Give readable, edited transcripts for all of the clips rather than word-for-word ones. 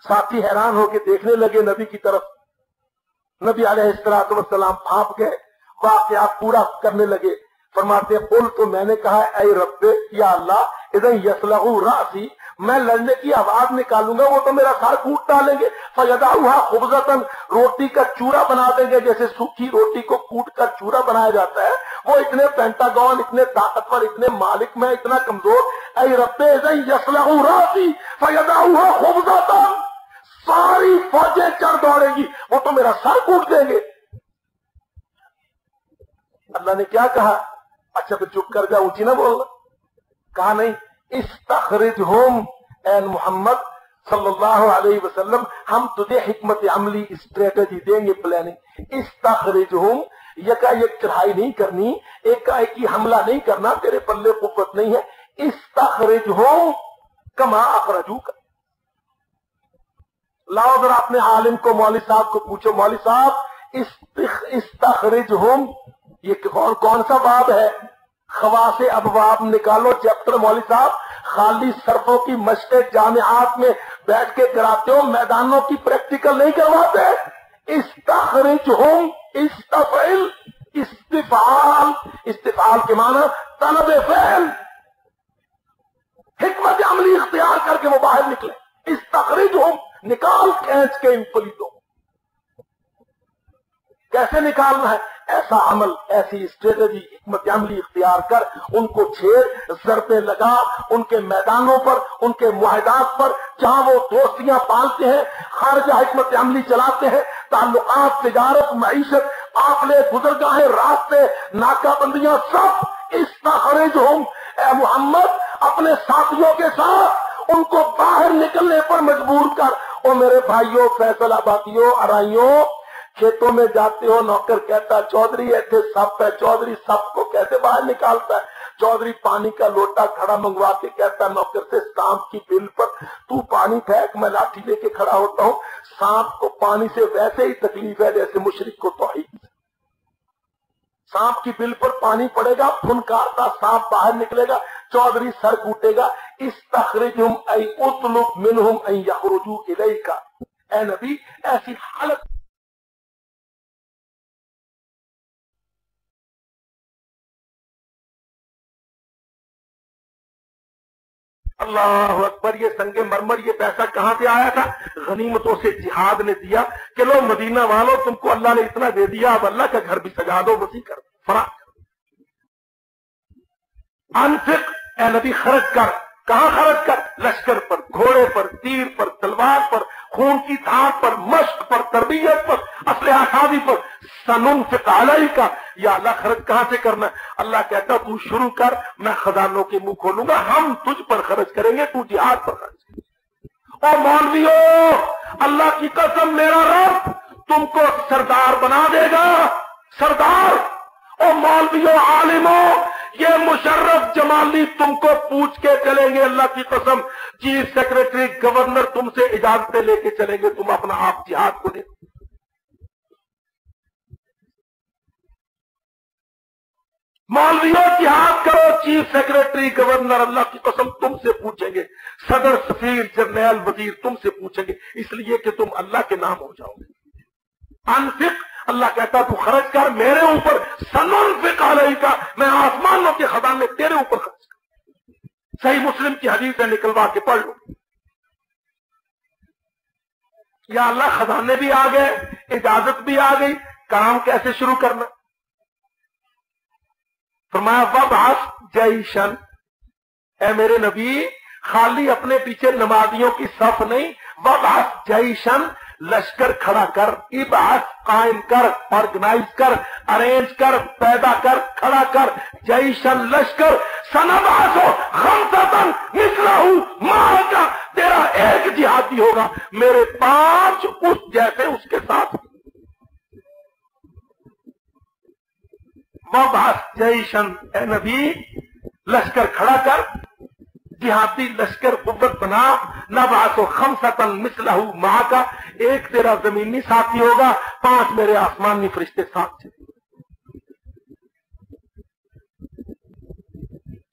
साथी हैरान होके देखने लगे नबी की तरफ। नबी अलैहिस्सलातु वस्सलाम भाप गए, वाक़या पूरा करने लगे। फरमाते कुल, तो मैंने कहा ऐ रब्बे, या अल्लाह इधर यसलहु रासी, मैं लड़ने की आवाज निकालूंगा वो तो मेरा सर कूट डालेंगे। फयदाउहा खुबज़तन, रोटी का चूरा बना देंगे, जैसे सूखी रोटी को कूट कर चूरा बनाया जाता है। वो इतने पेंटागन, इतने ताकतवर, इतने मालिक, मैं इतना कमजोर। ऐ रब्बे इधर यसलहु रासी फयदाउहा खुबज़तन, सारी फौजें चढ़ दौड़ेंगी, वो तो मेरा सर कूट देंगे। अल्लाह ने क्या कहा? अच्छा फिर चुप कर जा, ऊंची ना बोलना। कहा नहीं, इस्तखरिजहुम ऐ मोहम्मद सल्लल्लाहु अलैहि वसल्लम, हम तुझे हिकमत अमली स्ट्रेटेजी देंगे, प्लानिंग। इस्तखरिजहुम, यकायक चढ़ाई नहीं करनी, एकाएकी हमला नहीं करना, तेरे पल्ले कुव्वत नहीं है। इस्तखरिजहुम कमा अखरजूक, लाओ जरा अपने आलिम को, मौलवी साहब को पूछो, मौलवी साहब इस्तखरिजहुम ये कौन सा बाब है? खवासे अबवाब निकालो चैप्टर। मौलवी साहब खाली सरफों की मशक़ जामिआत में बैठ के कराते हो, मैदानों की प्रैक्टिकल नहीं करवाते। इस्तखरिजहुम, इस्तफ़इल, इस्तिफ़ाल, इस्तिफ़ाल के माना तलब फ़इल, हिकमत अमली इख्तियार करके वो बाहर निकले। इस्तखरिजहुम, निकाल खींच के इन पलीतों। कैसे निकालना है? ऐसा अमल, ऐसी स्ट्रेटेजी, हिकमत अमली इख्तियार कर उनको छेड़, ज़रबे लगा, उनके मैदानों पर, उनके मुआहदात पर, जहां वो दोस्तियां पालते हैं, खारजा हिकमत अमली चलाते हैं, ताल्लुकात, तिजारत, मईशत, काफिले, गुजरगाहें, रास्ते, नाकाबंदियां, सब इस्तखरिजहुम, ऐ मोहम्मद अपने साथियों के साथ उनको बाहर निकलने पर मजबूर कर। ओ मेरे भाइयों, फैसलाबादियों, अराइयों, खेतों में जाते हो, नौकर कहता चौधरी ऐसे सप है, चौधरी सप को कैसे बाहर निकालता है? चौधरी पानी का लोटा खड़ा मंगवा के कहता नौकर से, सांप की बिल पर तू पानी फेंक, मैं लाठी लेके खड़ा होता हूँ। सांप को पानी से वैसे ही तकलीफ है जैसे मुशरिक को तौहीद। सांप की बिल पर पानी पड़ेगा, फुनकारता सांप बाहर निकलेगा, चौधरी सर कूटेगा। इस्तखरिजहुम ऐ उतलुब मिनहुम ऐ यखरुजू इलैका, ऐ नबी ऐसी हालत। अल्लाह अकबर, ये संगे मरमर, ये पैसा कहां से आया था? गनीमतों से जिहाद ने दिया कि लो मदीना वालों, तुमको अल्लाह ने इतना दे दिया, अब अल्लाह का घर भी सजा दो, वसी कर फराक। अनफिक ए नबी, खर्च कर। कहां खर्च कर? लश्कर पर, घोड़े पर, तीर पर, तलवार पर, खून की धार पर, मश्क पर, तरबियत पर, असलहा साजी पर। सनुनफिक अलैका, या अल्लाह खर्च कहां से करना? अल्लाह कहता तू शुरू कर, मैं खजानों के मुंह खोलूंगा, हम तुझ पर खर्च करेंगे, तू जिहाद पर खर्च कर। और मौलवियों, अल्लाह की कसम, मेरा रब तुमको सरदार बना देगा, सरदार। और मौलवियों, आलिमों, ये मुशर्रफ जमाली तुमको पूछ के चलेंगे, अल्लाह की कसम। चीफ सेक्रेटरी, गवर्नर तुमसे इजाजतें लेके चलेंगे, तुम अपना आप जिहाद को दे। मौलवियों, जिहाद करो, चीफ सेक्रेटरी, गवर्नर अल्लाह की कसम तुमसे पूछेंगे, सदर, सफीर, जर्नैल, वजीर तुमसे पूछेंगे, इसलिए कि तुम अल्लाह के नाम हो जाओगे। अनफिक, अल्लाह कहता तू खर्च कर मेरे ऊपर, सनुनफिक अलैका, मैं आसमानों के खजाने तेरे ऊपर खर्च कर। सही मुस्लिम की हदीस है, निकलवा के पढ़ लो। या अल्लाह खजाने भी आ गए, इजाजत भी आ गई, काम कैसे शुरू करना? फरमाया वबअस जैशन, ऐ मेरे नबी खाली अपने पीछे नमाजियों की सफ नहीं, वबअस जैशन, लश्कर खड़ा कर, इबास कायम कर, ऑर्गेनाइज कर, अरेंज कर, पैदा कर, खड़ा कर, जैशन लश्कर, सनबासो खमसतन मिसलहु माका, तेरा एक जिहादी होगा, मेरे 5 उस जैसे उसके साथ। वबअस जैशन, ए नबी लश्कर खड़ा कर, जिहादी लश्कर कुव्वत बना। नबासो खमसतन मिसलहु माका, एक तेरा जमीनी साथी होगा, 5 मेरे आसमानी फरिश्ते साथ चले।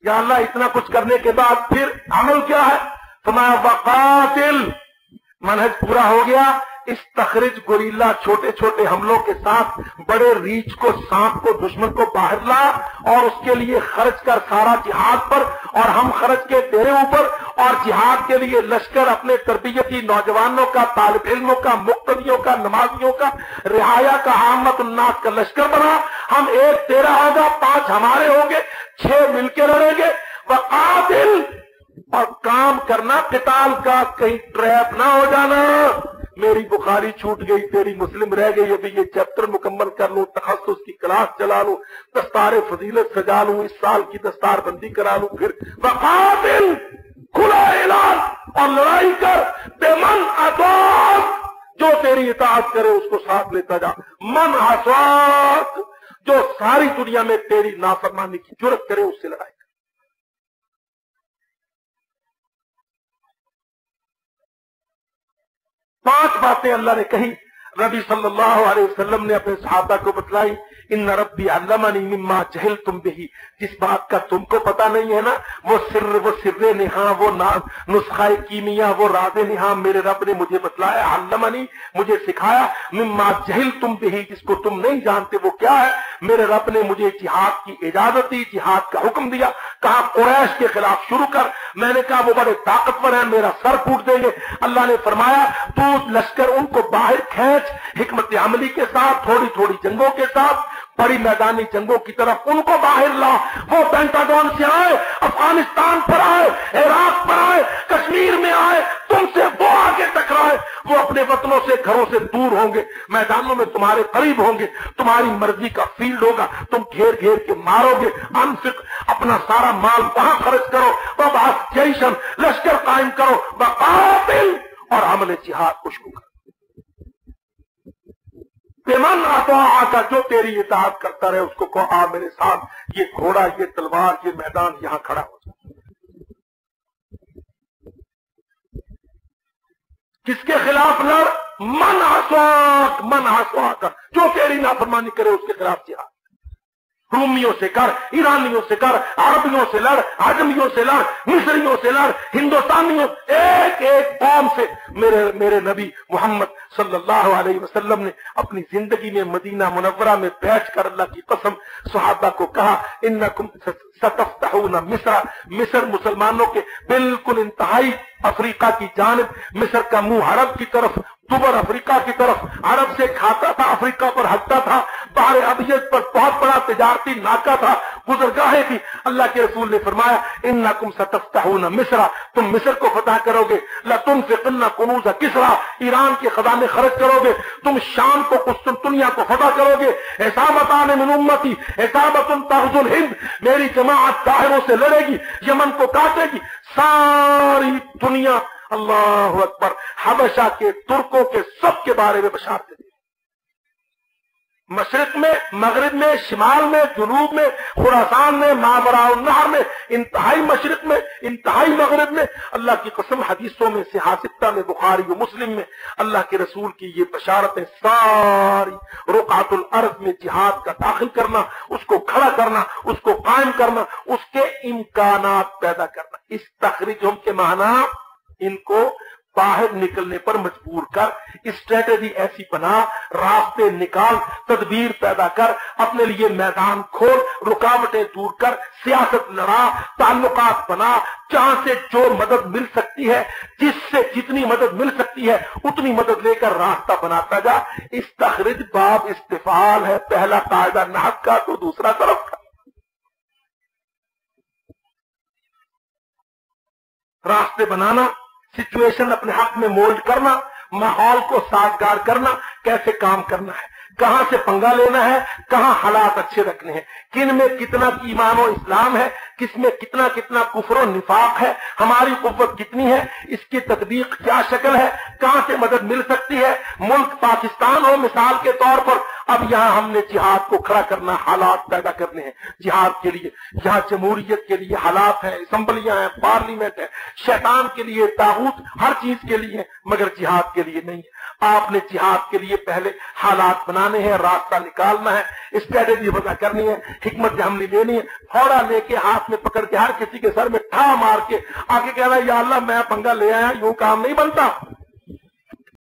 या अल्लाह, इतना कुछ करने के बाद फिर अमल क्या है? फरमाया वकातिल, मनहज पूरा हो गया। इस तखरिज गोरिल्ला छोटे छोटे हमलों के साथ बड़े रीछ को, सांप को, दुश्मन को बाहर ला और उसके लिए खर्च कर सारा जिहाद पर, और हम खर्च के तेरे ऊपर, और जिहाद के लिए लश्कर अपने तरबियती नौजवानों का, तालिब इल्मों का, मुक्तदियों का, नमाजियों का, रिहाया का, आमत उन्नास का लश्कर बना। हम एक तेरा होगा, 5 हमारे होंगे, 6 मिलकर लड़ेंगे। वक़ातिल, और काम करना किताल का, कहीं ट्रैप ना हो जाना। मेरी बुखारी छूट गई, तेरी मुस्लिम रह गई, अभी ये चैप्टर मुकम्मल कर लूं, तखस्सुस की क्लास चला लूं, दस्तार फजीलत सजा लूं, इस साल की दस्तार बंदी करा लूं, फिर वक़ातिल, खुला ऐलान, और लड़ाई कर, बेमन अताअक, जो तेरी इताअत करे उसको साथ लेता जा, मन असाक, जो सारी दुनिया में तेरी नाफरमानी की जुर्रत करे उससे लड़ाई। 5 बातें अल्लाह ने कही, नबी सल्लल्लाहु अलैहि वसल्लम ने अपने सहाबा को बतलाई। इन्ना रब्बी अल्लमनी मिम्मा जहलतुम बिही, जिस बात का तुमको पता नहीं है ना, वो सिर्रे निहा, वो नुस्खाए कीमिया, वो राज़े निहा मेरे रब ने मुझे बतलाया। अल्लमनी, मुझे सिखाया, मिम्मा जहलतुम बिही, जिसको तुम नहीं जानते वो क्या है। मेरे रब ने मुझे जिहाद की इजाजत दी, जिहाद का हुक्म दिया। कहा कुरैश के खिलाफ शुरू कर। मैंने कहा वो बड़े ताकतवर है, मेरा सर फूट देंगे। अल्लाह ने फरमाया तू लश्कर उनको बाहर खींच, हिकमत अमली के साथ, थोड़ी थोड़ी जंगों के साथ, बड़ी मैदानी जंगों की तरफ उनको बाहर ला। वो पेंटागन से आए, अफगानिस्तान पर आए, इराक पर आए, कश्मीर में आए, तुमसे वो आगे टकराए। वो अपने वतनों से, घरों से दूर होंगे, मैदानों में तुम्हारे करीब होंगे, तुम्हारी मर्जी का फील्ड होगा, तुम घेर घेर के मारोगे। अनफिक, अपना सारा माल वहां खर्च करो, वह जैशन, लश्कर कायम करो, वक़ातिल, और अमल जिहाद को शुरू करो। बेमन अताअक, जो तेरी इताअत करता रहे उसको कहो आ मेरे साथ, ये घोड़ा, ये तलवार, ये मैदान यहां खड़ा हो। किसके खिलाफ लड़? मन असाक, जो तेरी नाफरमानी करे उसके खिलाफ जिहाद। रूमियों से कर, ईरानियों से कर, अरबियों से लड़, आजमियों से लड़, मिस्रियों से लड़, हिंदुस्तानियों, एक एक कौम से। मेरे नबी मोहम्मद सल्लल्लाहु अलैहि वसल्लम ने अपनी जिंदगी में मदीना मुनव्वरा में बैठकर अल्लाह की कसम सहाबा को कहा, इन्नकुम सतफ्तहूना मिस्र मुसलमानों के बिल्कुल इंतहाई अफ्रीका की जानिब, मिस्र का मुंह अरब की तरफ, दुबर अफ्रीका की तरफ, अरब से खाता था, अफ्रीका पर हटता था, बाहर अबियत पर बहुत बड़ा तिजारती नाका था, गुजरगाहें थी। अल्लाह के रसूल ने फरमाया इन्नकुम सतफ्तहूना मिस्र, तुम मिस्र को फतह करोगे, लतुनफिकुन्ना कुनूज़ किस्रा, ईरान के खजाने खर्च करोगे, तुम शाम को कुस्तुनतुनिया को फतह करोगे। हिसाबतान मिन उम्मती हिसाबतुन तग़ज़ुल हिंद, मेरी जमाअत ताहिरों से लड़ेगी, यमन को काटेगी। सारी दुनिया, अल्लाहु अकबर, हबशा के, तुर्कों के, सब के बारे में बशारत दी। मशरिक में, मगरिब में, शिमाल में, जुनूब में, खुरासान में, मावराउन नहर में, इंतहाई मशरिक में, इंतहाई मगरिब में। अल्लाह की कसम, हदीसों में से हासिता में, बुखारी और मुस्लिम में अल्लाह के रसूल की ये बशारतें सारी रुकातुल अर्ज में जिहाद का दाखिल करना, उसको खड़ा करना, उसको कायम करना, उसके इम्कानात पैदा करना। इस तखरीजों के माना इनको बाहर निकलने पर मजबूर कर, स्ट्रेटेजी ऐसी बना, रास्ते निकाल, तदबीर पैदा कर, अपने लिए मैदान खोल, रुकावटें दूर कर, सियासत लड़ा, ताल्लुकात बना, जहां से जो मदद मिल सकती है, जिससे जितनी मदद मिल सकती है उतनी मदद लेकर रास्ता बनाता जा। इस तखरीज बाब इस्तिफाल है, पहला कायदा नहक का तो दूसरा तरफ का। रास्ते बनाना, सिचुएशन अपने हक में मोल्ड करना, माहौल को साजगार करना, कैसे काम करना है, कहां से पंगा लेना है, कहां हालात अच्छे रखने हैं, किन में कितना ईमान और इस्लाम है, किसमें कितना कितना कुफ्र और निफाक है, हमारी कुव्वत कितनी है, इसकी तदबीक क्या शक्ल है, कहां से मदद मिल सकती है। मुल्क पाकिस्तान हो मिसाल के तौर पर, अब यहां हमने जिहाद को खड़ा करना, हालात पैदा करने हैं जिहाद के लिए। यहां जमहूरियत के लिए हालात है, असम्बलियां हैं, पार्लियामेंट है, शैतान के लिए, तागूत, हर चीज के लिए, मगर जिहाद के लिए नहीं। आपने जिहाद के लिए पहले हालात बनाने हैं, रास्ता निकालना है, स्ट्रेटेजी पता करनी है, हिकमत हमली लेनी है। थोड़ा लेके हाथ में पकड़ के हर किसी के सर में ठा मार के आगे कहना या अल्लाह मैं पंगा ले आया, यूं काम नहीं बनता।